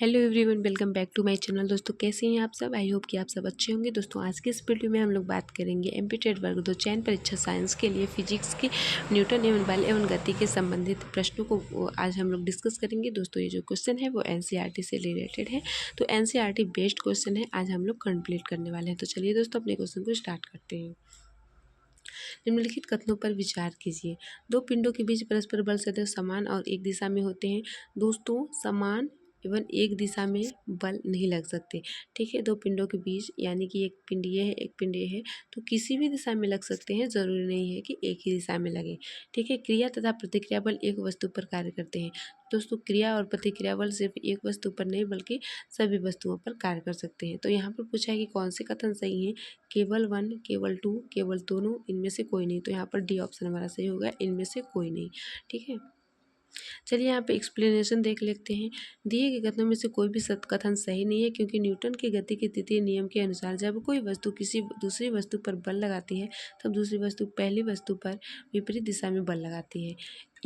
Hello everyone, welcome back to my channel. दोस्तों कैसे हैं आप सब? आई होप कि आप सब अच्छे होंगे। दोस्तों आज के इस वीडियो में हम लोग बात करेंगे एमपी वर्ग 2 चयन परीक्षा साइंस के लिए फिजिक्स की न्यूटन एवं बल एवं गति के संबंधित प्रश्नों को आज हम लोग डिस्कस करेंगे। दोस्तों ये जो क्वेश्चन है वो एनसीईआरटी से रिलेटेड है, तो एनसीईआरटी बेस्ड क्वेश्चन है, आज हम लोग कंप्लीट करने वाले हैं। तो चलिए दोस्तों अपने क्वेश्चन को स्टार्ट करते हैं। निम्नलिखित कथनों पर विचार कीजिए। दो पिंडों के बीच परस्पर बल सदैव समान और एक दिशा में होते हैं। दोस्तों समान एवं एक दिशा में बल नहीं लग सकते। ठीक है, दो पिंडों के बीच यानी कि एक पिंड ये है एक पिंड ये है, तो किसी भी दिशा में लग सकते हैं, जरूरी नहीं है कि एक ही दिशा में लगे। ठीक है, क्रिया तथा प्रतिक्रिया बल एक वस्तु पर कार्य करते हैं। दोस्तों क्रिया और प्रतिक्रिया बल सिर्फ एक वस्तु पर नहीं बल्कि सभी वस्तुओं पर कार्य कर सकते हैं। तो यहाँ पर पूछा है कि कौन से कथन सही है, केवल वन, केवल टू, केवल दोनों, इनमें से कोई नहीं। तो यहाँ पर डी ऑप्शन हमारा सही होगा, इनमें से कोई नहीं। ठीक है, चलिए यहाँ पे एक्सप्लेनेशन देख लेते हैं। दिए गए कथनों में से कोई भी कथन सही नहीं है, क्योंकि न्यूटन के गति के तृतीय नियम के अनुसार जब कोई वस्तु किसी दूसरी वस्तु पर बल लगाती है तब दूसरी वस्तु पहली वस्तु पर विपरीत दिशा में बल लगाती है।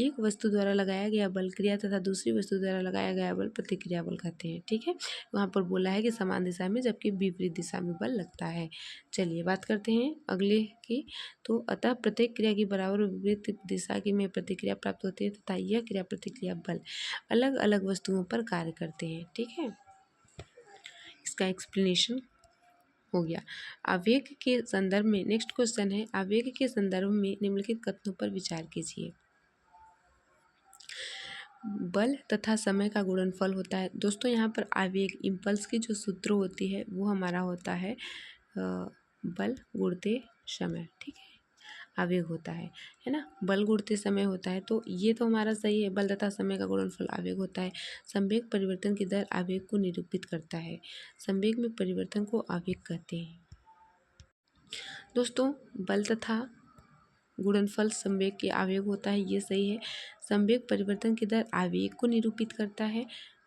एक वस्तु द्वारा लगाया गया बल क्रिया तथा दूसरी वस्तु द्वारा लगाया गया बल प्रतिक्रिया बल कहते हैं। ठीक है, वहाँ पर बोला है कि समान दिशा में जबकि विपरीत दिशा में बल लगता है। चलिए बात करते हैं अगले की। तो अतः प्रत्येक क्रिया की बराबर और विपरीत दिशा की में प्रतिक्रिया प्राप्त होती है तथा यह क्रिया प्रतिक्रिया बल अलग अलग वस्तुओं पर कार्य करते हैं। ठीक है, इसका एक्सप्लेनेशन हो गया। आवेग के संदर्भ में नेक्स्ट क्वेश्चन है, आवेग के संदर्भ में निम्नलिखित कथनों पर विचार कीजिए। बल तथा समय का गुणनफल होता है। दोस्तों यहाँ पर आवेग इम्पल्स की जो सूत्र होती है वो हमारा होता है बल गुणते समय। ठीक है, आवेग होता है ना, बल गुणते समय होता है। तो ये तो हमारा सही है, बल तथा समय का गुणनफल आवेग होता है। संवेग परिवर्तन की दर आवेग को निरूपित करता है। संवेग में परिवर्तन को आवेग कहते हैं। दोस्तों बल तथा गुणनफल संवेग के आवेग होता है, ये सही है। संवेग परिवर्तन की दर आवेग को निरूपित करता है।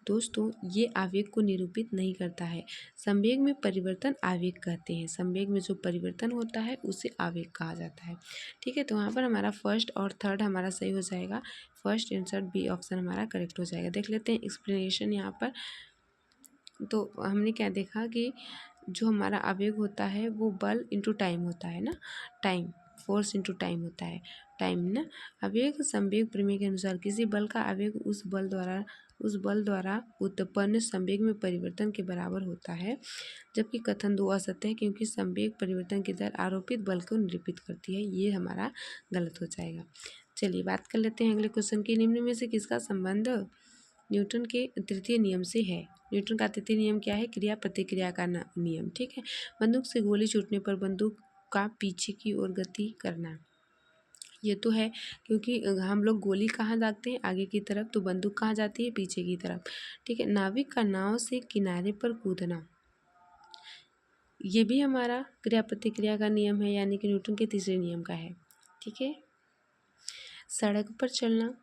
दोस्तों ये आवेग को निरूपित नहीं करता है। संवेग में परिवर्तन आवेग कहते हैं। संवेग में जो परिवर्तन होता है उसे आवेग कहा जाता है। ठीक है, तो वहाँ पर हमारा फर्स्ट और थर्ड हमारा सही हो जाएगा। फर्स्ट आंसर बी ऑप्शन हमारा करेक्ट हो जाएगा। देख लेते हैं एक्सप्लेनेशन यहाँ पर। तो हमने क्या देखा कि जो हमारा आवेग होता है वो बल इंटू टाइम होता है ना, टाइम फोर्स इंटू टाइम होता है, टाइम ना। आवेग संवेग प्रमेय के अनुसार किसी बल का आवेग उस बल द्वारा उत्पन्न संवेग में परिवर्तन के बराबर होता है, जबकि कथन दो असत्य है, क्योंकि संवेग परिवर्तन की दर आरोपित बल को निरूपित करती है। ये हमारा गलत हो जाएगा। चलिए बात कर लेते हैं अगले क्वेश्चन की। निम्न में से किसका संबंध न्यूटन के तृतीय नियम से है? न्यूटन का तृतीय नियम क्या है? क्रिया प्रतिक्रिया का नियम। ठीक है, बंदूक से गोली छूटने पर बंदूक का पीछे की ओर गति करना, ये तो है, क्योंकि हम लोग गोली कहाँ दागते हैं? आगे की तरफ, तो बंदूक कहाँ जाती है? पीछे की तरफ। ठीक है, नाविक का नाव से किनारे पर कूदना, ये भी हमारा क्रिया प्रतिक्रिया का नियम है, यानी कि न्यूटन के तीसरे नियम का है। ठीक है, सड़क पर चलना।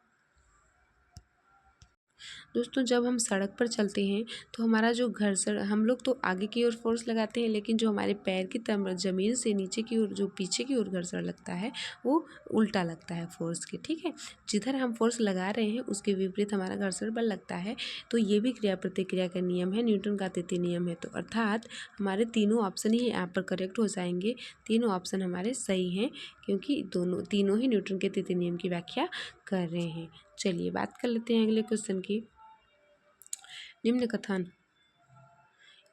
दोस्तों जब हम सड़क पर चलते हैं तो हमारा जो घर्षण, हम लोग तो आगे की ओर फोर्स लगाते हैं, लेकिन जो हमारे पैर की तरफ ज़मीन से नीचे की ओर जो पीछे की ओर घर्षण लगता है वो उल्टा लगता है फोर्स के। ठीक है, जिधर हम फोर्स लगा रहे हैं उसके विपरीत हमारा घर्षण बल लगता है। तो ये भी क्रिया प्रतिक्रिया का नियम है, न्यूटन का तृतीय नियम है। तो अर्थात हमारे तीनों ऑप्शन ही यहाँ पर करेक्ट हो जाएंगे। तीनों ऑप्शन हमारे सही हैं, क्योंकि तीनों ही न्यूटन के तृतीय नियम की व्याख्या कर रहे हैं। चलिए बात कर लेते हैं अगले क्वेश्चन की। निम्न कथन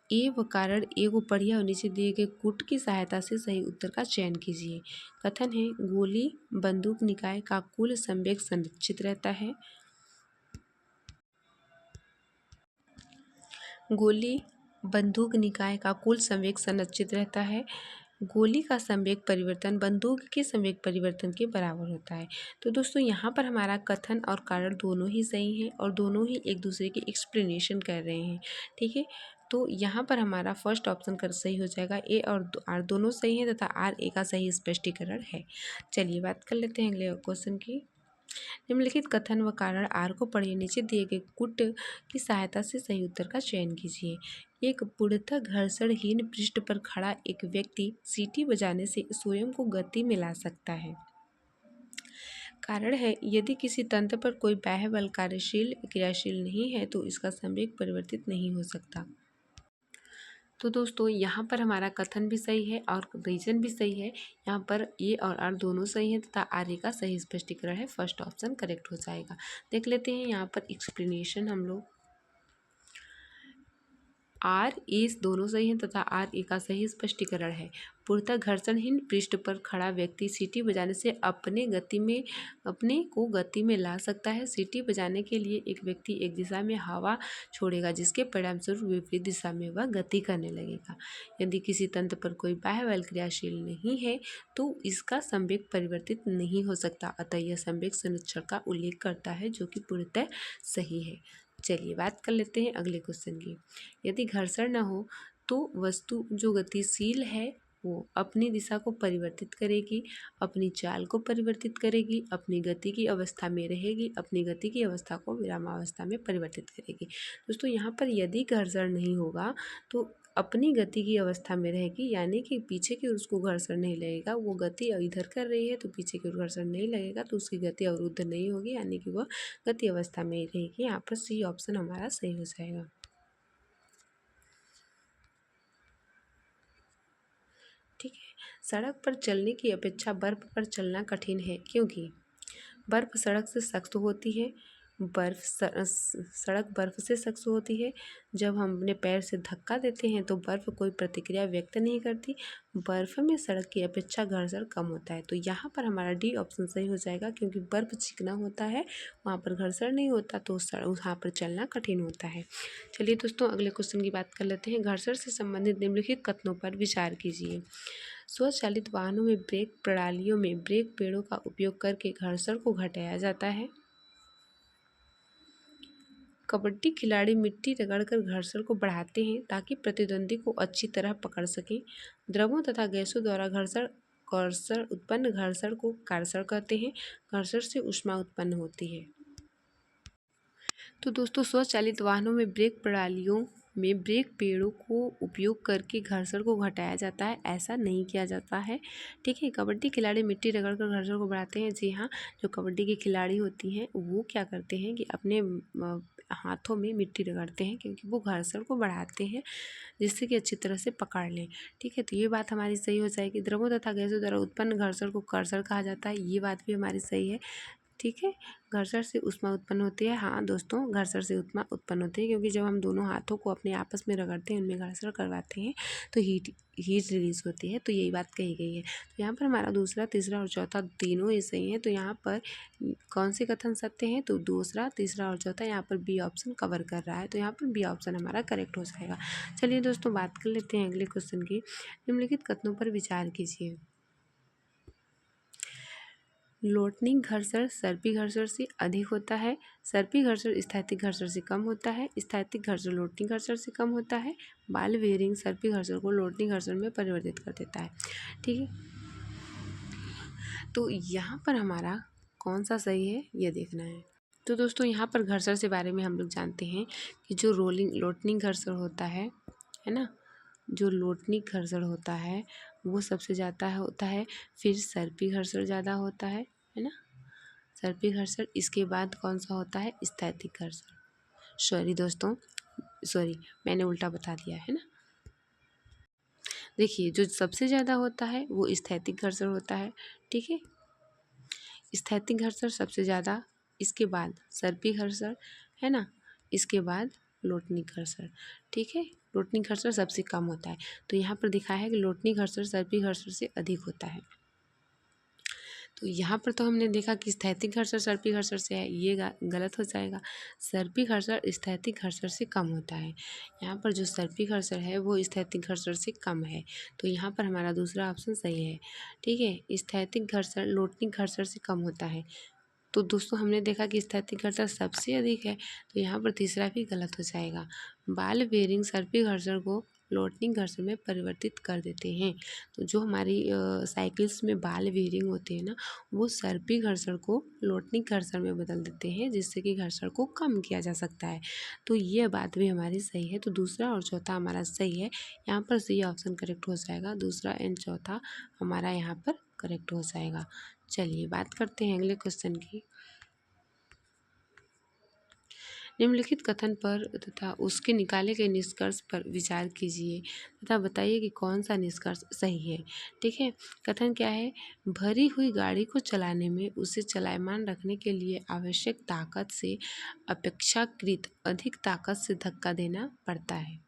ए व कारण ए को पढ़िए और नीचे दिए गए कूट की सहायता से सही उत्तर का चयन कीजिए। कथन है, गोली बंदूक निकाय का कुल संवेग संरक्षित रहता है। गोली बंदूक निकाय का कुल संवेग संरक्षित रहता है। गोली का संवेग परिवर्तन बंदूक के संवेग परिवर्तन के बराबर होता है। तो दोस्तों यहाँ पर हमारा कथन और कारण दोनों ही सही हैं और दोनों ही एक दूसरे की एक्सप्लेनेशन कर रहे हैं। ठीक है, तो यहाँ पर हमारा फर्स्ट ऑप्शन कर सही हो जाएगा। ए और आर दोनों सही हैं तथा आर ए का सही स्पष्टीकरण है। चलिए बात कर लेते हैं अगले क्वेश्चन की। निम्नलिखित कथन व कारण आर को पढ़िए, नीचे दिए गए कुट की सहायता से सही उत्तर का चयन कीजिए। एक पूर्णतः घर्षणहीन पृष्ठ पर खड़ा एक व्यक्ति सीटी बजाने से स्वयं को गति में ला सकता है। कारण है यदि किसी तंत्र पर कोई बाह्य बल क्रियाशील नहीं है तो इसका संवेग परिवर्तित नहीं हो सकता। तो दोस्तों यहाँ पर हमारा कथन भी सही है और रीजन भी सही है। यहाँ पर ए और आर दोनों सही है तथा आर ए का सही स्पष्टीकरण है। फर्स्ट ऑप्शन करेक्ट हो जाएगा। देख लेते हैं यहाँ पर एक्सप्लेनेशन हम लोग। आर ए दोनों सही हैं तथा आर ए का सही स्पष्टीकरण है। पूर्णतः घर्षणहीन पृष्ठ पर खड़ा व्यक्ति सीटी बजाने से अपने को गति में ला सकता है। सीटी बजाने के लिए एक व्यक्ति एक दिशा में हवा छोड़ेगा जिसके परिणामस्वरूप विपरीत दिशा में वह गति करने लगेगा। यदि किसी तंत्र पर कोई बाह्य बल क्रियाशील नहीं है तो इसका संवेग परिवर्तित नहीं हो सकता। अतः यह संवेग संरक्षण का उल्लेख करता है जो कि पूर्णतः सही है। चलिए बात कर लेते हैं अगले क्वेश्चन की। यदि घर्षण न हो तो वस्तु जो गतिशील है वो अपनी दिशा को परिवर्तित करेगी, अपनी चाल को परिवर्तित करेगी, अपनी गति की अवस्था में रहेगी, अपनी गति की अवस्था को विरामावस्था में परिवर्तित करेगी। दोस्तों यहाँ पर यदि घर्षण नहीं होगा तो अपनी गति की अवस्था में रहेगी, यानी कि पीछे की ओर उसको घर्षण नहीं लगेगा। वो गति इधर कर रही है तो पीछे की ओर घर्षण नहीं लगेगा तो उसकी गति अवरुद्ध नहीं होगी, यानी कि वह गति अवस्था में ही रहेगी। यहाँ पर सी ऑप्शन हमारा सही हो जाएगा। ठीक है। सड़क पर चलने की अपेक्षा बर्फ पर चलना कठिन है क्योंकि बर्फ सड़क से सख्त होती है। सड़क बर्फ से सख्त होती है। जब हम अपने पैर से धक्का देते हैं तो बर्फ कोई प्रतिक्रिया व्यक्त नहीं करती। बर्फ में सड़क की अपेक्षा घर्षण कम होता है। तो यहाँ पर हमारा डी ऑप्शन सही हो जाएगा क्योंकि बर्फ चिकना होता है, वहाँ पर घर्षण नहीं होता तो वहाँ पर चलना कठिन होता है। चलिए दोस्तों अगले क्वेश्चन की बात कर लेते हैं। घर्षण से संबंधित निम्नलिखित कथनों पर विचार कीजिए। स्वचालित वाहनों में ब्रेक प्रणालियों में ब्रेक पेड़ों का उपयोग करके घर्षण को घटाया जाता है। कबड्डी खिलाड़ी मिट्टी रगड़कर घर्षण को बढ़ाते हैं ताकि प्रतिद्वंदी को अच्छी तरह पकड़ सकें। द्रवों तथा गैसों द्वारा घर्षण उत्पन्न घर्षण को कर्षण कहते हैं। घर्षण से ऊष्मा उत्पन्न होती है। तो दोस्तों स्वचालित वाहनों में ब्रेक प्रणालियों में ब्रेक पेड़ों को उपयोग करके घर्षण को घटाया जाता है, ऐसा नहीं किया जाता है। ठीक है। कबड्डी खिलाड़ी मिट्टी रगड़कर घर्षण को बढ़ाते हैं। जी हाँ, जो कबड्डी की खिलाड़ी होती हैं वो क्या करते हैं कि अपने हाथों में मिट्टी रगड़ते हैं क्योंकि वो घर्षण को बढ़ाते हैं जिससे कि अच्छी तरह से पकड़ लें। ठीक है। तो ये बात हमारी सही हो जाएगी। द्रवों तथा गैसों द्वारा उत्पन्न घर्षण को कर्षण कहा जाता है, ये बात भी हमारी सही है। ठीक है। घर्षण से ऊष्मा उत्पन्न होती है। हाँ दोस्तों, घर्षण से ऊष्मा उत्पन्न होती है क्योंकि जब हम दोनों हाथों को अपने आपस में रगड़ते हैं, उनमें घर्षण करवाते हैं तो हीट रिलीज होती है। तो यही बात कही गई है। तो यहाँ पर हमारा दूसरा, तीसरा और चौथा तीनों ही सही है। तो यहाँ पर कौन से कथन सत्य हैं? तो दूसरा, तीसरा और चौथा यहाँ पर बी ऑप्शन कवर कर रहा है। तो यहाँ पर बी ऑप्शन हमारा करेक्ट हो जाएगा। चलिए दोस्तों बात कर लेते हैं अगले क्वेश्चन की। निम्नलिखित कथनों पर विचार कीजिए। लोटनिंग घर्षण सर्पी घर्षण से अधिक होता है। सर्पी घर्षण स्थैतिक घर्षण से कम होता है। स्थैतिक घर्षण लोटनिंग घर्षण से कम होता है। बॉल बेयरिंग सर्पी घर्षण को लोटनिंग घर्षण में परिवर्तित कर देता है। ठीक है। तो यहाँ पर हमारा कौन सा सही है ये देखना है। तो दोस्तों यहाँ पर घर्षण से बारे में हम लोग जानते हैं कि जो लोटनिंग घर्षण होता है ना, जो लोटनिक घर्षण होता है वो सबसे ज़्यादा होता है। फिर सर्पी घर्षण ज़्यादा होता है ना, सर्पी घर्षण। इसके बाद कौन सा होता है? स्थैतिक घर्षण। सॉरी मैंने उल्टा बता दिया है ना। देखिए जो सबसे ज़्यादा होता है वो स्थैतिक घर्षण होता है। ठीक है। स्थैतिक घर्षण सबसे ज़्यादा, इसके बाद सर्पी घर्षण है ना, इसके बाद लोटनिक घर्षण। ठीक है। लोटनिक घर्षण सबसे कम होता है। तो यहाँ पर दिखा है कि लोटनिक घर्षण सर्पी घर्षण से अधिक होता है। तो यहाँ पर तो हमने देखा कि स्थैतिक घर्षण सर्पी घर्षण से है, ये गलत हो जाएगा। सर्पी घर्षण स्थैतिक घर्षण से कम होता है। यहाँ पर जो सर्पी घर्षण है वो स्थैतिक घर्षण से कम है। तो यहाँ पर हमारा दूसरा ऑप्शन सही है। ठीक है। स्थैतिक घर्षण लोटनिक घर्षण से कम होता है। तो दोस्तों हमने देखा कि स्थैतिक घर्षण सबसे अधिक है, तो यहाँ पर तीसरा भी गलत हो जाएगा। बॉल बेयरिंग सर्पी घर्षण को लोटनिक घर्षण में परिवर्तित कर देते हैं। तो जो हमारी साइकिल्स में बॉल बेयरिंग होते हैं ना, वो सर्पी घर्षण को लोटनिक घर्षण में बदल देते हैं जिससे कि घर्षण को कम किया जा सकता है। तो ये बात भी हमारी सही है। तो दूसरा और चौथा हमारा सही है। यहाँ पर सी ऑप्शन करेक्ट हो जाएगा। दूसरा एंड चौथा हमारा यहाँ पर करेक्ट हो जाएगा। चलिए बात करते हैं अगले क्वेश्चन की। निम्नलिखित कथन पर तथा उसके निकाले गए निष्कर्ष पर विचार कीजिए तथा बताइए कि कौन सा निष्कर्ष सही है। ठीक है, कथन क्या है? भरी हुई गाड़ी को चलाने में उसे चलायमान रखने के लिए आवश्यक ताकत से अपेक्षाकृत अधिक ताकत से धक्का देना पड़ता है।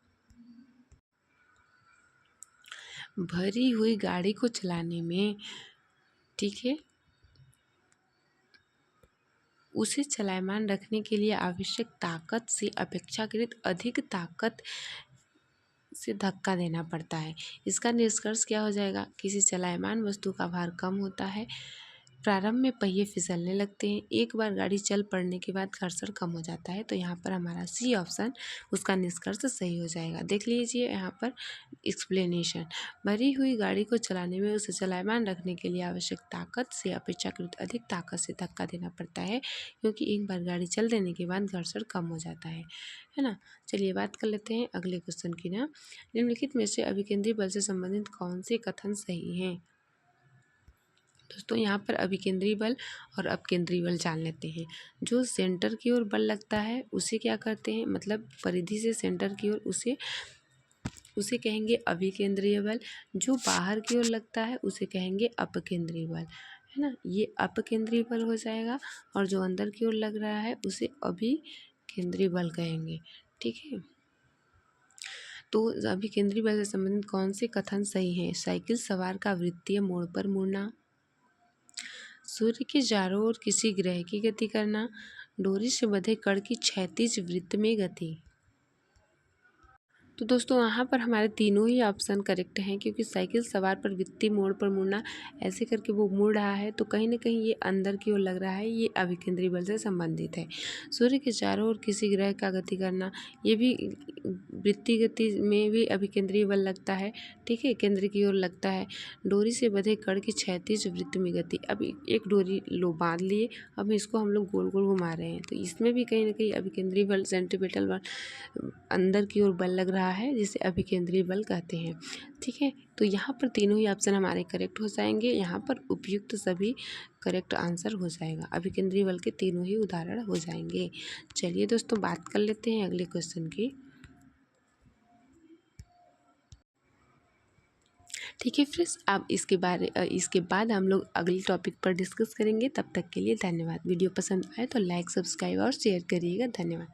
भरी हुई गाड़ी को चलाने में, ठीक है, उसे चलायमान रखने के लिए आवश्यक ताकत से अपेक्षाकृत अधिक ताकत से धक्का देना पड़ता है। इसका निष्कर्ष क्या हो जाएगा? किसी चलायमान वस्तु का भार कम होता है, प्रारंभ में पहिए फिसलने लगते हैं, एक बार गाड़ी चल पड़ने के बाद घर्षण कम हो जाता है। तो यहाँ पर हमारा सी ऑप्शन उसका निष्कर्ष सही हो जाएगा। देख लीजिए यहाँ पर एक्सप्लेनेशन। भरी हुई गाड़ी को चलाने में उसे चलायमान रखने के लिए आवश्यक ताकत से अपेक्षाकृत अधिक ताकत से धक्का देना पड़ता है, क्योंकि एक बार गाड़ी चल देने के बाद घर्षण कम हो जाता है ना। चलिए बात कर लेते हैं अगले क्वेश्चन की ना। निम्नलिखित में से अभिकेंद्री बल से संबंधित कौन से कथन सही हैं? दोस्तों यहाँ पर अभिकेंद्री बल और अपकेंद्री बल जान लेते हैं। जो सेंटर की ओर बल लगता है उसे क्या करते हैं, मतलब परिधि से सेंटर की ओर, उसे कहेंगे अभिकेंद्रीय बल। जो बाहर की ओर लगता है उसे कहेंगे अपकेंद्रीय बल, है ना। ये अपकेंद्रीय बल हो जाएगा। और जो अंदर की ओर लग रहा है उसे अभिकेंद्रीय बल कहेंगे। ठीक है, तो अभिकेंद्रीय बल से संबंधित कौन से कथन सही हैं? साइकिल सवार का वृत्तीय मोड़ पर मुड़ना, सूर्य के चारों ओर किसी ग्रह की गति करना, डोरी से बंधे कण की क्षैतिज वृत्त में गति। तो दोस्तों यहाँ पर हमारे तीनों ही ऑप्शन करेक्ट हैं, क्योंकि साइकिल सवार पर वित्तीय मोड़ पर मुड़ना, ऐसे करके वो मुड़ रहा है, तो कहीं ना कहीं ये अंदर की ओर लग रहा है, ये अभिकेंद्री बल से संबंधित है। सूर्य के चारों ओर किसी ग्रह का गति करना, ये भी वृत्तीय गति में भी अभिकेंद्रीय बल लगता है। ठीक है, केंद्र की ओर लगता है। डोरी से बंधे कण की क्षैतिज वृत्त में गति, अब एक डोरी लो बांध लिए, अब इसको हम लोग गोल गोल घुमा रहे हैं, तो इसमें भी कहीं ना कहीं अभिकेंद्रीय बल, सेंट्रीपिटल बल, अंदर की ओर बल लग रहा है, जिसे अभिकेंद्रीय बल कहते हैं। ठीक है, तो यहाँ पर तीनों ही ऑप्शन हमारे करेक्ट हो जाएंगे। यहाँ पर उपयुक्त सभी करेक्ट आंसर हो जाएगा। अभिकेंद्रीय बल के तीनों ही उदाहरण हो जाएंगे। चलिए दोस्तों बात कर लेते हैं अगले क्वेश्चन की। ठीक है फ्रेंड्स, अब इसके बाद हम लोग अगले टॉपिक पर डिस्कस करेंगे। तब तक के लिए धन्यवाद। वीडियो पसंद आए तो लाइक, सब्सक्राइब और शेयर करिएगा। धन्यवाद।